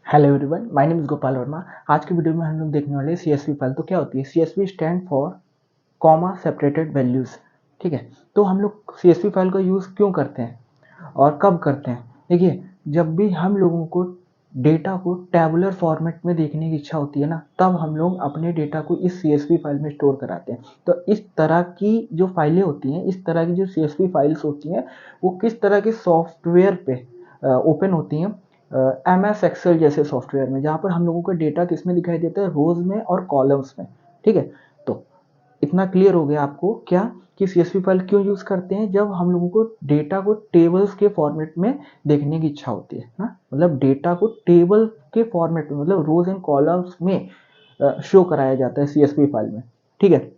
Hello everyone, my name is Gopal Verma. आज की video में हम लोग देखने वाले हैं सीएसवी फाइल। तो क्या होती है CSV? Stand for comma separated values. ठीक है, तो हम लोग सीएसवी फाइल का यूज़ क्यों करते हैं और कब करते हैं? देखिए, जब भी हम लोगों को डेटा को टैबुलर फॉर्मेट में देखने की इच्छा होती है ना, तब हम लोग अपने डेटा को इस सीएसवी फाइल में स्टोर कराते हैं। तो इस तरह की जो फाइलें होती हैं, इस तरह की जो सीएसवी फाइल्स होती हैं, वो किस तरह के सॉफ्टवेयर पे ओपन होती हैं? MS एक्सेल जैसे सॉफ्टवेयर में, जहाँ पर हम लोगों का डेटा किस में दिखाई देता है? रोज में और कॉलम्स में। ठीक है, तो इतना क्लियर हो गया आपको क्या कि सीएसवी फाइल क्यों यूज करते हैं? जब हम लोगों को डेटा को टेबल्स के फॉर्मेट में देखने की इच्छा होती है ना, मतलब डेटा को टेबल के फॉर्मेट में, मतलब रोज एंड कॉलम्स में शो कराया जाता है सीएसवी फाइल में। ठीक है,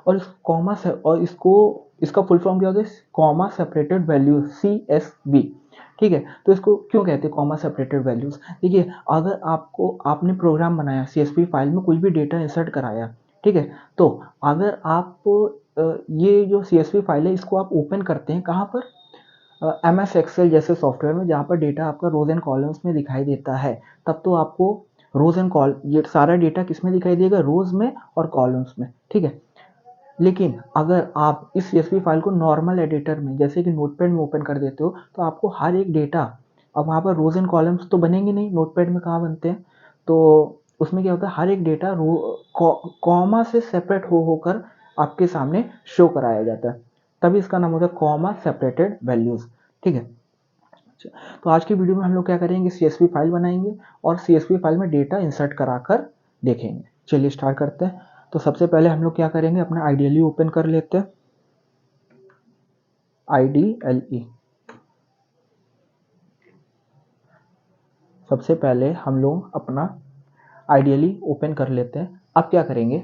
और इस कॉमा से और इसका फुल फॉर्म क्या होता है? Comma separated values, CSV। ठीक है, तो इसको क्यों कहते हैं कॉमा सेपरेटेड वैल्यूज? देखिए, अगर आपने प्रोग्राम बनाया, सीएसवी फाइल में कोई भी डेटा इंसर्ट कराया, ठीक है, तो अगर आप ये जो सीएसवी फाइल है इसको आप ओपन करते हैं कहाँ पर? MS एक्सेल जैसे सॉफ्टवेयर में, जहाँ पर डेटा आपका रोज एंड कॉलम्स में दिखाई देता है, तब तो आपको रोज एंड कॉल ये सारा डेटा किस में दिखाई देगा? रोज में और कॉलम्स में। ठीक है, लेकिन अगर आप इस सीएसवी फाइल को नॉर्मल एडिटर में, जैसे कि नोटपैड में ओपन कर देते हो, तो आपको हर एक डेटा, अब वहाँ पर रोज एंड कॉलम्स तो बनेंगे नहीं, नोटपैड में कहाँ बनते हैं? तो उसमें क्या होता है, हर एक डेटा कॉमा से सेपरेट होकर आपके सामने शो कराया जाता है, तभी इसका नाम होता है कॉमा सेपरेटेड वैल्यूज। ठीक है, अच्छा, तो आज की वीडियो में हम लोग क्या करेंगे, सीएसवी फाइल बनाएंगे और सीएसवी फाइल में डेटा इंसर्ट कराकर देखेंगे। चलिए स्टार्ट करते हैं। तो सबसे पहले हम लोग क्या करेंगे, अपना आईडीएलई ओपन कर लेते हैं। आईडीएलई, सबसे पहले हम लोग अपना आईडीएलई ओपन कर लेते हैं। अब क्या करेंगे,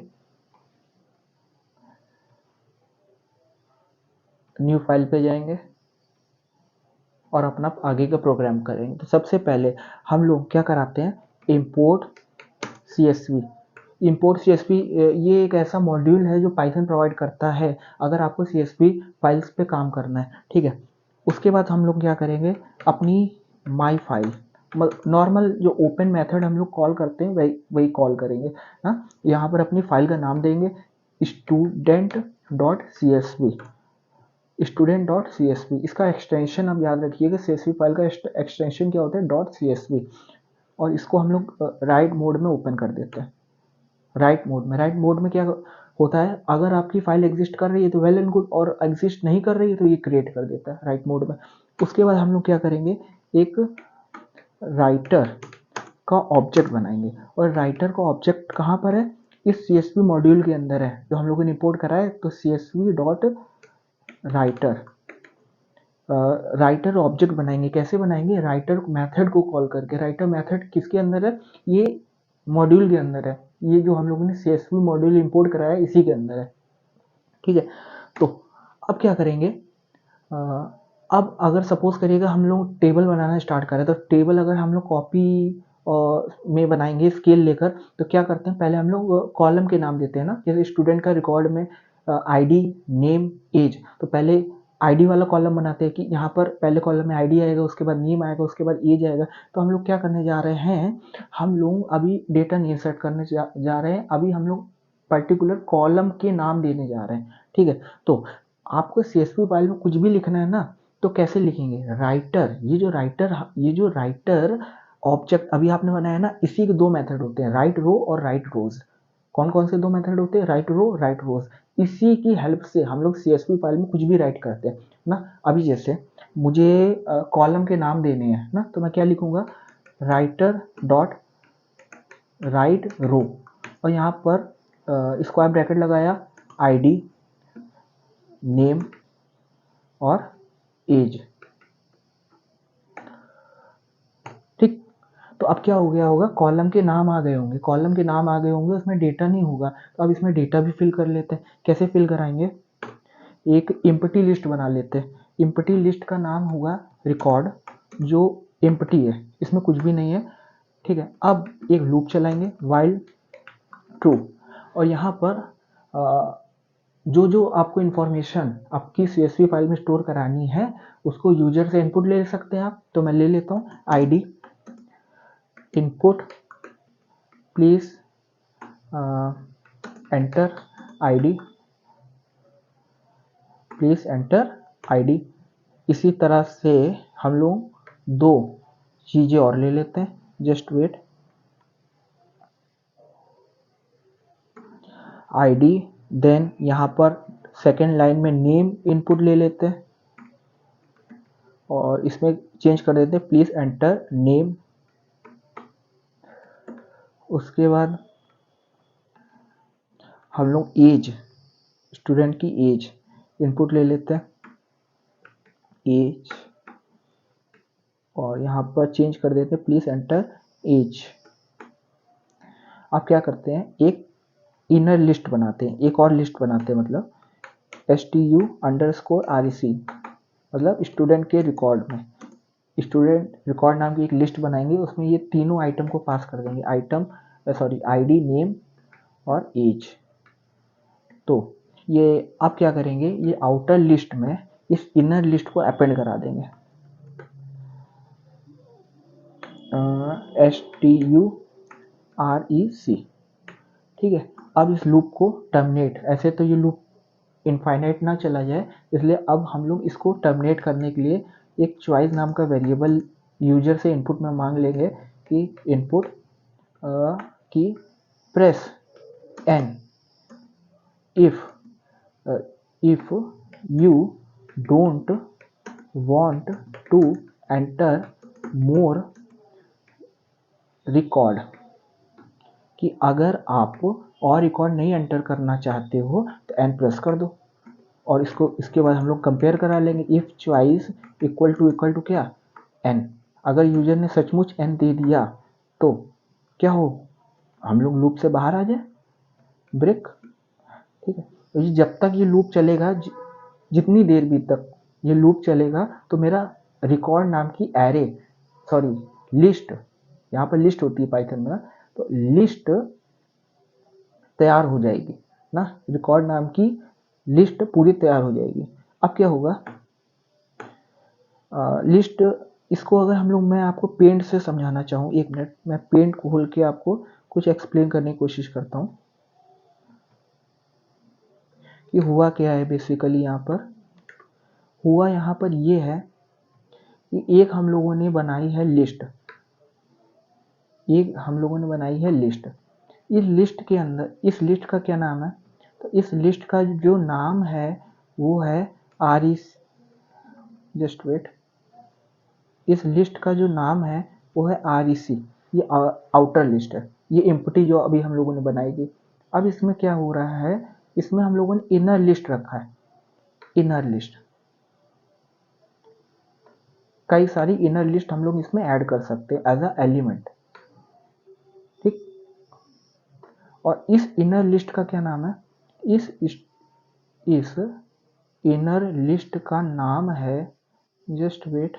न्यू फाइल पे जाएंगे और अपना आगे का प्रोग्राम करेंगे। तो सबसे पहले हम लोग क्या कराते हैं, इंपोर्ट सीएसवी। इंपोर्ट सीएसवी ये एक ऐसा मॉड्यूल है जो पाइथन प्रोवाइड करता है अगर आपको सीएसवी फाइल्स पे काम करना है। ठीक है, उसके बाद हम लोग क्या करेंगे, अपनी माई फाइल, नॉर्मल जो ओपन मेथड हम लोग कॉल करते हैं वही वही कॉल करेंगे ना। यहाँ पर अपनी फाइल का नाम देंगे student dot C student dot C S V. इसका एक्सटेंशन आप याद रखिएगा, सीएसवी फाइल का एक्सटेंशन क्या होता है? Dot C S V. और इसको हम लोग राइट मोड में ओपन कर देते हैं। राइट मोड में क्या होता है, अगर आपकी फाइल एग्जिस्ट कर रही है तो वेल एंड गुड, और एग्जिस्ट नहीं कर रही है तो ये क्रिएट कर देता है राइट मोड में। उसके बाद हम लोग क्या करेंगे, एक राइटर का ऑब्जेक्ट बनाएंगे। और राइटर का ऑब्जेक्ट कहाँ पर है? इस सीएसवी मॉड्यूल के अंदर है जो हम लोगों ने इंपोर्ट करा है। तो CSV dot writer, writer object बनाएंगे। कैसे बनाएंगे? राइटर मेथड को कॉल करके। राइटर मेथड किसके अंदर है? ये मॉड्यूल के अंदर है। ये जो हम लोगों ने सीएसवी मॉड्यूल इंपोर्ट कराया है इसी के अंदर है। ठीक है, तो अब क्या करेंगे, अ, अब अगर सपोज करिएगा हम लोग टेबल बनाना स्टार्ट करें, तो टेबल अगर हम लोग कॉपी में बनाएंगे स्केल लेकर, तो क्या करते हैं, पहले हम लोग कॉलम के नाम देते हैं ना। जैसे स्टूडेंट का रिकॉर्ड में आईडी, नेम, एज, तो पहले आईडी वाला कॉलम बनाते हैं कि यहाँ पर पहले कॉलम में आईडी आएगा, उसके बाद नेम आएगा, उसके बाद एज आएगा। तो हम लोग क्या करने जा रहे हैं, हम लोग अभी डेटा नहीं इंसर्ट करने जा रहे हैं, अभी हम लोग पर्टिकुलर कॉलम के नाम देने जा रहे हैं। ठीक है, तो आपको सीएसवी फाइल में कुछ भी लिखना है ना, तो कैसे लिखेंगे, राइटर, ये जो राइटर ऑब्जेक्ट अभी आपने बनाया ना, इसी के दो मेथड होते हैं, राइट रो और राइट रोज। कौन कौन से दो मेथड होते हैं? राइट रो, राइट रोज। इसी की हेल्प से हम लोग सीएसवी फाइल में कुछ भी राइट करते हैं ना। अभी जैसे मुझे कॉलम के नाम देने हैं ना, तो मैं क्या लिखूंगा, राइटर डॉट राइट रो, और यहाँ पर स्क्वायर ब्रैकेट लगाया, आईडी, नेम और एज। ठीक, तो अब क्या हो गया होगा, कॉलम के नाम आ गए होंगे, उसमें डेटा नहीं होगा। तो अब इसमें डेटा भी फिल कर लेते हैं। कैसे फिल कराएंगे, एक एम्प्टी लिस्ट बना लेते हैं। एम्प्टी लिस्ट का नाम होगा रिकॉर्ड, जो एम्प्टी है, इसमें कुछ भी नहीं है। ठीक है, अब एक लूप चलाएंगे, वाइल ट्रू, और यहाँ पर जो जो आपको इन्फॉर्मेशन आपकी सीएसवी फाइल में स्टोर करानी है, उसको यूजर से इनपुट ले सकते हैं आप। तो मैं ले लेता हूँ ID, input please enter ID, please enter ID. इसी तरह से हम लोग दो चीज़ें और ले लेते हैं, जस्ट वेट। आईडी, देन यहाँ पर सेकेंड लाइन में नेम इनपुट ले लेते हैं और इसमें चेंज कर देते हैं प्लीज एंटर नेम। उसके बाद हम लोग एज, स्टूडेंट की एज इनपुट ले लेते हैं, एज, और यहाँ पर चेंज कर देते हैं प्लीज एंटर एज। अब क्या करते हैं, एक इनर लिस्ट बनाते हैं, एक और लिस्ट बनाते हैं, मतलब STU_REC, मतलब स्टूडेंट के रिकॉर्ड में स्टूडेंट रिकॉर्ड नाम की एक लिस्ट बनाएंगे, उसमें ये तीनों आइटम को पास कर देंगे, आईडी, नेम और एज। तो ये आप क्या करेंगे, ये आउटर लिस्ट में इस इनर लिस्ट को अपेंड करा देंगे, STUREC, ठीक है। अब इस लूप को टर्मिनेट, ऐसे तो ये लूप इनफाइनाइट ना चला जाए, इसलिए अब हम लोग इसको टर्मिनेट करने के लिए एक चॉइस नाम का वेरिएबल यूजर से इनपुट में मांग लेंगे कि इनपुट की press N if you don't want to enter more record, कि अगर आप और रिकॉर्ड नहीं एंटर करना चाहते हो तो एन प्रेस कर दो। और इसके बाद हम लोग कंपेयर करा लेंगे, इफ़ चॉइस इक्वल टू क्या, एन। अगर यूजर ने सचमुच एन दे दिया तो क्या हो, हम लोग लूप से बाहर आ जाए, ब्रेक, ठीक है। तो ये जब तक ये लूप चलेगा, जितनी देर भी तक ये लूप चलेगा, तो मेरा रिकॉर्ड नाम की लिस्ट, यहाँ पर लिस्ट होती है पाइथन में, तो लिस्ट तैयार हो जाएगी ना, रिकॉर्ड नाम की लिस्ट पूरी तैयार हो जाएगी। अब क्या होगा, लिस्ट, इसको अगर हम लोग, मैं आपको पेंट से समझाना चाहूँ, एक मिनट मैं पेंट खोल के आपको कुछ एक्सप्लेन करने की कोशिश करता हूँ कि हुआ क्या है। बेसिकली यहाँ पर ये है कि एक हम लोगों ने बनाई है लिस्ट, इस लिस्ट के अंदर, इस लिस्ट का क्या नाम है, तो इस लिस्ट का जो नाम है वो है REC, जस्ट वेट, इस लिस्ट का जो नाम है वो है REC, ये आउटर लिस्ट है, ये एम्प्टी जो अभी हम लोगों ने बनाई थी। अब इसमें क्या हो रहा है, इसमें हम लोगों ने इनर लिस्ट रखा है, इनर लिस्ट, कई सारी इनर लिस्ट हम लोग इसमें ऐड कर सकते हैं एज अ एलिमेंट, ठीक। और इस इनर लिस्ट का क्या नाम है, इस इनर लिस्ट का नाम है, जस्ट वेट,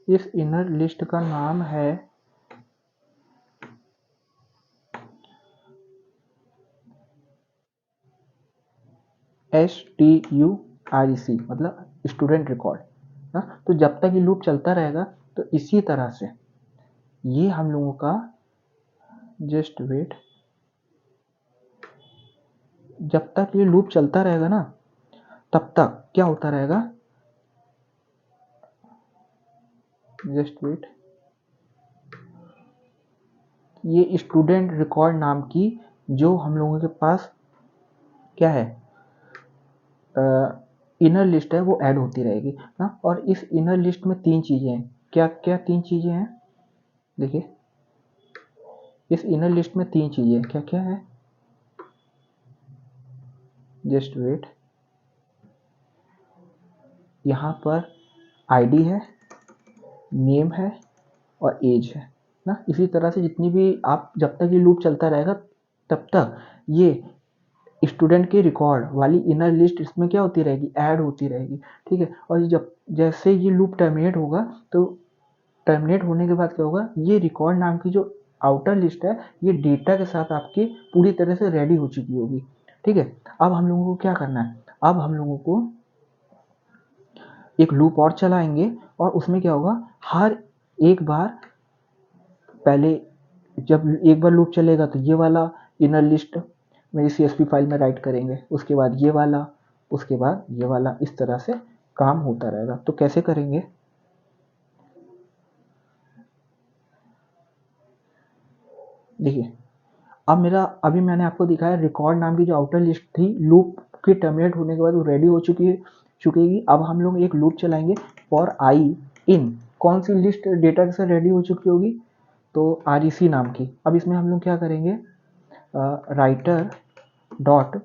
इस इनर लिस्ट का नाम है STUREC, मतलब स्टूडेंट रिकॉर्ड ना। तो जब तक ये लूप चलता रहेगा, तो इसी तरह से ये हम लोगों का, जस्ट वेट, जब तक ये लूप चलता रहेगा ना, तब तक क्या होता रहेगा, जस्ट वेट, ये स्टूडेंट रिकॉर्ड नाम की जो हम लोगों के पास क्या है, इनर लिस्ट है, वो ऐड होती रहेगी ना। और इस इनर लिस्ट में तीन चीज़ें हैं, क्या क्या तीन चीज़ें हैं, देखिए, इस इनर लिस्ट में तीन चीज़ें क्या क्या है, जस्ट वेट, यहाँ पर आईडी है, नेम है और एज है ना। इसी तरह से जितनी भी आप, जब तक ये लूप चलता रहेगा तब तक ये स्टूडेंट के रिकॉर्ड वाली इनर लिस्ट इसमें क्या होती रहेगी, ऐड होती रहेगी, ठीक है। और जब जैसे ये लूप टर्मिनेट होगा, तो टर्मिनेट होने के बाद क्या होगा, ये रिकॉर्ड नाम की जो आउटर लिस्ट है, ये डेटा के साथ आपकी पूरी तरह से रेडी हो चुकी होगी, ठीक है। अब हम लोगों को क्या करना है, अब हम लोगों को एक लूप और चलाएंगे, और उसमें क्या होगा, हर एक बार पहले जब एक बार लूप चलेगा तो ये वाला इनर लिस्ट मेरी CSV फाइल में राइट करेंगे, उसके बाद ये वाला, उसके बाद ये वाला, इस तरह से काम होता रहेगा। तो कैसे करेंगे, देखिए अभी मैंने आपको दिखाया रिकॉर्ड नाम की जो आउटर लिस्ट थी, लूप के टर्मिनेट होने के बाद वो रेडी हो चुकेगी। अब हम लोग एक लूप चलाएंगे फॉर आई इन, कौन सी लिस्ट डेटा के साथ रेडी हो चुकी होगी, तो REC नाम की। अब इसमें हम लोग क्या करेंगे, राइटर डॉट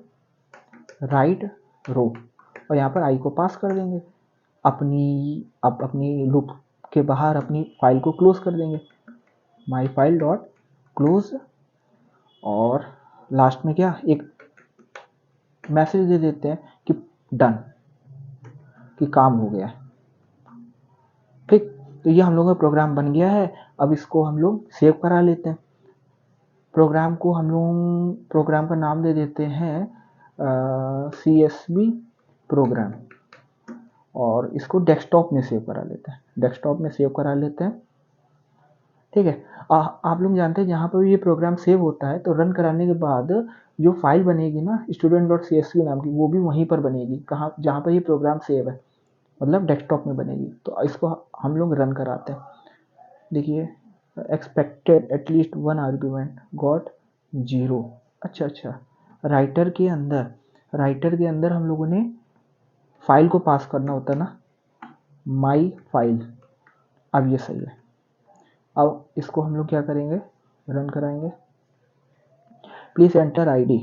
राइट रो, और यहाँ पर आई को पास कर देंगे। अपनी लूप के बाहर अपनी फाइल को क्लोज कर देंगे, माई फाइल डॉट क्लोज, और लास्ट में क्या, एक मैसेज दे देते हैं कि डन, कि काम हो गया। ठीक, तो ये हम लोगों का प्रोग्राम बन गया है। अब इसको हम लोग सेव करा लेते हैं। प्रोग्राम को हम लोग प्रोग्राम का नाम दे देते हैं CSV प्रोग्राम, और इसको डेस्कटॉप में सेव करा लेते हैं, डेस्कटॉप में सेव करा लेते हैं। ठीक है, आप लोग जानते हैं जहाँ पर ये प्रोग्राम सेव होता है तो रन कराने के बाद जो फाइल बनेगी ना student.csv नाम की, वो भी वहीं पर बनेगी, कहाँ, जहाँ पर ये प्रोग्राम सेव है, मतलब डेस्कटॉप में बनेगी। तो इसको हम लोग रन कराते हैं। देखिए, एक्सपेक्टेड एटलीस्ट 1 आर्ग्यूमेंट गॉट 0। अच्छा, राइटर के अंदर हम लोगों ने फाइल को पास करना होता है ना, माई फाइल। अब ये सही है। अब इसको हम लोग क्या करेंगे, रन कराएंगे। प्लीज़ एंटर ID,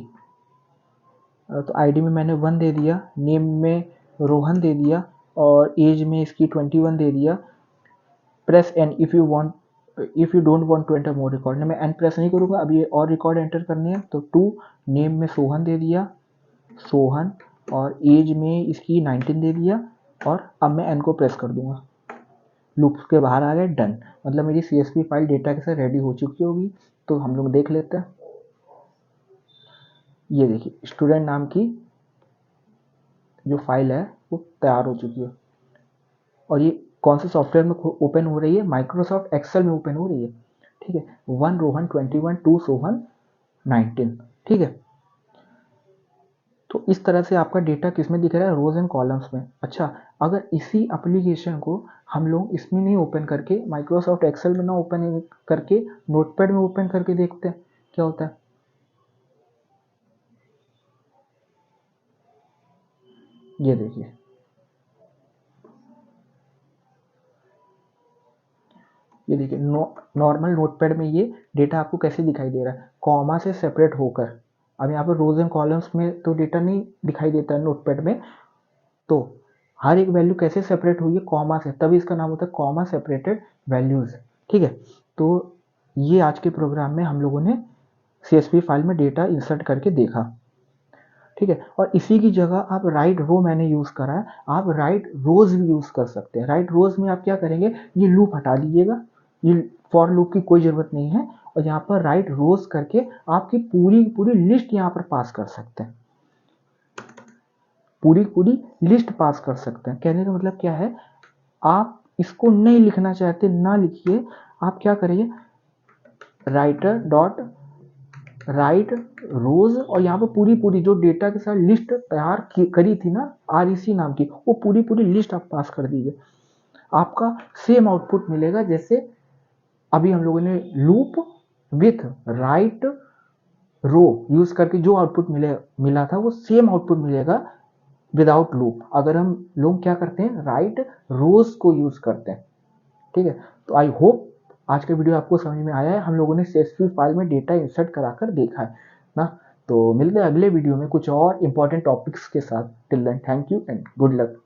तो ID में मैंने 1 दे दिया, नेम में रोहन दे दिया, और एज में इसकी 21 दे दिया। Press N if you don't want to enter more record, मैं N प्रेस नहीं करूँगा, अब ये और रिकॉर्ड एंटर करने हैं। तो 2, नेम में सोहन दे दिया, सोहन, और एज में इसकी 19 दे दिया, और अब मैं N को प्रेस कर दूंगा, लूप के बाहर आ गए, डन। मतलब मेरी CSV फाइल डेटा के साथ रेडी हो चुकी होगी। तो हम लोग देख लेते हैं। ये देखिए, स्टूडेंट नाम की जो फाइल है वो तैयार हो चुकी है, और ये कौन से सॉफ्टवेयर में ओपन हो रही है, माइक्रोसॉफ्ट एक्सेल में ओपन हो रही है। ठीक है, 1 रोहन 21, 2 सोहन 19। ठीक है, तो इस तरह से आपका डेटा किस में दिख रहा है, रोज एंड कॉलम्स में। अच्छा, अगर इसी एप्लीकेशन को हम लोग इसमें नहीं ओपन करके, माइक्रोसॉफ्ट एक्सेल में ना ओपन करके, नोटपैड में ओपन करके देखते हैं क्या होता है। ये देखिए, नॉर्मल नोटपैड में ये डेटा आपको कैसे दिखाई दे रहा है, कॉमा से सेपरेट होकर। अब यहाँ पर रोज एंड कॉलम्स में तो डेटा नहीं दिखाई देता है नोटपैड में, तो हर एक वैल्यू कैसे सेपरेट हुई है, कॉमा से, तभी इसका नाम होता है कॉमा सेपरेटेड वैल्यूज। ठीक है, तो ये आज के प्रोग्राम में हम लोगों ने CSV फाइल में डेटा इंसर्ट करके देखा। ठीक है, और इसी की जगह आप राइट रो मैंने यूज करा है, आप राइट रोज भी यूज कर सकते हैं। राइट रोज में आप क्या करेंगे, ये लूप हटा लीजिएगा, ये फॉर लूप की कोई जरूरत नहीं है, और यहाँ पर राइट रोज करके आपकी पूरी लिस्ट यहाँ पर पास कर सकते हैं, पूरी लिस्ट पास कर सकते हैं। कहने का मतलब क्या है, आप इसको नहीं लिखना चाहते ना लिखिए, आप क्या करिए, राइटर डॉट राइट रोज, और यहाँ पर पूरी जो डेटा के साथ लिस्ट तैयार करी थी ना REC नाम की, वो पूरी लिस्ट आप पास कर दीजिए। आपका सेम आउटपुट मिलेगा जैसे अभी हम लोगों ने loop with write row use करके जो आउटपुट मिला था, वो सेम आउटपुट मिलेगा विदाउट लूप, अगर हम लोग क्या करते हैं, राइट रोज को यूज करते हैं। ठीक है, तो आई होप आज का वीडियो आपको समझ में आया है। हम लोगों ने CSV फाइल में डेटा इंसर्ट कराकर देखा है ना। तो मिलते हैं अगले वीडियो में कुछ और इंपॉर्टेंट टॉपिक्स के साथ। Till then, thank you and good luck.